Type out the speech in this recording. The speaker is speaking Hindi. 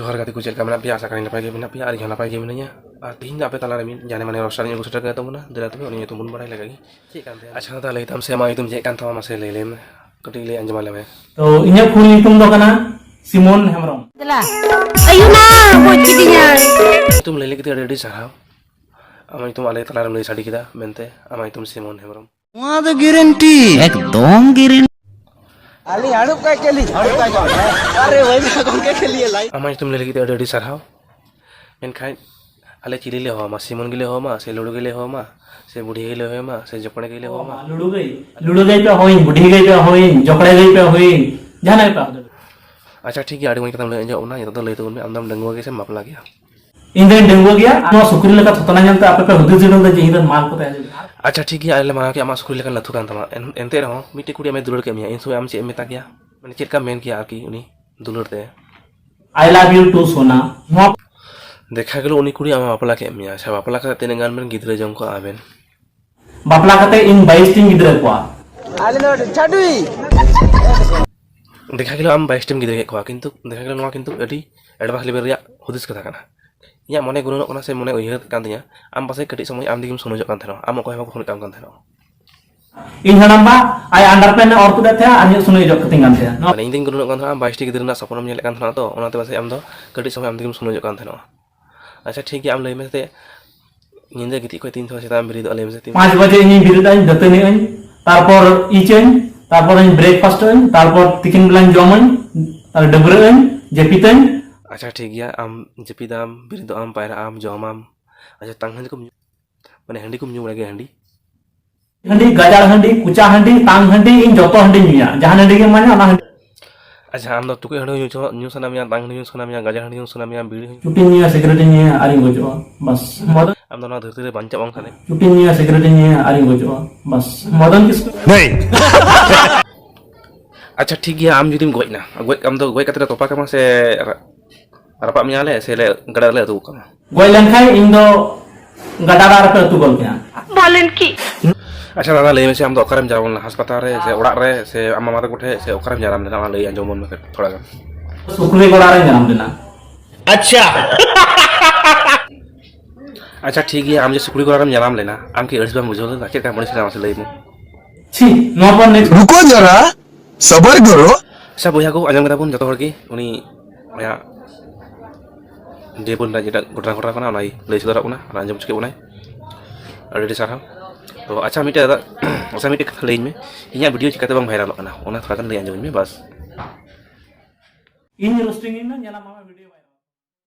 जोहार गाती को चलका पे आशा करें नपाय पे और यहाँ नपाय मिनाया और तीन पे तला जाने माने रसायन को सेटर करता हूँ दिला तब उन्हें तुम बड़ा लगा अच्छा तो ले तम से मा तुम चेक था मासे ले लेम कटी ले अंजमा ले तो इन्हें फुल तुम दो कना सिमोन हेमरम चला अयुना मोच किदिया तुम ले लेके रेडी सराव आमाय तुम आले तला ले साड़ी किदा मेनते आमाय तुम सिमोन हेमरम वहाँ तो गारंटी एकदम गारंटी अली हड़प का केली अरे वही ना कौन के लिए लाई आमाय तुम ले लेके रेडी सराव मेनखाय आले चिली ले हो मा सिमोन गिले हो मा से लुडू गिले हो मा से बुढ़ी गिले हो मा से जपड़े गिले हो मा लुडू गई पे होई बुढ़ी गई पे होई जकड़े गई पे होई जाना पे अच्छा ठीक है आड़ी मैं कदम ले जो ना ये तो ले तो में अंदम डंगवा के से मापला गया इन दिन डंगो गया नो सुकुरी लगा थतना जानते आप पे हुदु जिडन दे जेहिदन माल को ताजे अच्छा ठीक है आले माना कि आमा सुकुरी लेकर लथु कान तमा एनते रहो मिट्टी कुड़ी में दुलड़ के मिया इन सो आम चे मेता गया माने चेक का मेन किया आकी उनी दुलड़ते आई लव यू टू सोना देखा गेलो उनी कुड़ी आमा बापला के मिया अच्छा बापला का तीन गान में गिदरे जम को आबेन बापला कते इन 22 टीम गिदरे को आले नो छाडुई देखा गेलो आम 22 टीम गिदरे को किंतु देखा गेलो नवा किंतु एडी एडवांस लेवल रिया हुदिस कथा काना या मने गुनो कोना से मने उयहर कान दिया आम पासे कटी समय आम दिगिम सुनो कान थनो आम को हेमा को काम कान थनो इन हनम्बा आई अंडरपेन और कुदा थे आनी सुनो जो कतिंग कान थे माने इन दिन गुनो कान थनो आम 22 टी गिदरे ना सपनम नेल कान थनो तो ओनाते पासे आम दो कटी समय आम दिगिम सुनो कान थनो अच्छा ठीक है आम लई मेते निंदे गिति को 3 से ताम बिरिद अले में 5 बजे इन बिरिद आइन दतनी आइन तारपर इचेन तारपर इन ब्रेकफास्ट आइन तारपर तिकिन ब्लान जमन तार डबरे आइन जेपितन अच्छा ठीक है आम जपिदाम बिरिद आम पायरा आम जमाम अच्छा तांग को माने हंडी को न्यू लगे हंडी हंडी गजार हंडी कुचा हंडी तांग हंडी इन जतो हंडी मिया जहां हंडी के माने ना अच्छा आम दो टुके हंडी न्यू सनामिया तांग न्यू सनामिया गजार हंडी न्यू सनामिया बीड़ी चुटी निया सिगरेट निया आरी गोजो बस मदन आम दो ना धरती रे बंचा बांग खाने चुटी निया सिगरेट निया आरी गोजो बस मदन किसको नहीं अच्छा ठीक है आम जुदी गोय ना गोय आम दो गोय कतरा तोपा कमा से रापा मियाले से ले गड़ा ले तो कमा गोय लंखाय इन दो गडारा पे तू गोल क्या बोलन की अच्छा दादा ले में से हम तो ओकरम जावन अस्पताल रे से उड़ा रे से अम्मा माता कोठे से ओकरम जाराम देना ले अंजमन में थोड़ा गन सुकुली गोड़ा रे नाम देना अच्छा अच्छा ठीक है आम जे सुकुड़ी गोराम जाराम लेना आम के अर्ज बा मुझे तो आखिर का मणि से नाम से ले मु छी नो पर नेक्स्ट रुको जरा सबर करो सब बोया को अंजम कता बुन जतो हर की उनी या जे बुन जेटा गोटरा गोटरा कना नाई ले सदरा उना अंजम चके उनाय रेडी सारा तो अच्छा मिटे दादा अच्छा मिटे कथा लेइन में इया वीडियो चिकाते बांग वायरल कना ओना थोड़ा गन ले अंजम में बस इन रोस्टिंग इन ना ᱧᱮᱞᱟ मामा वीडियो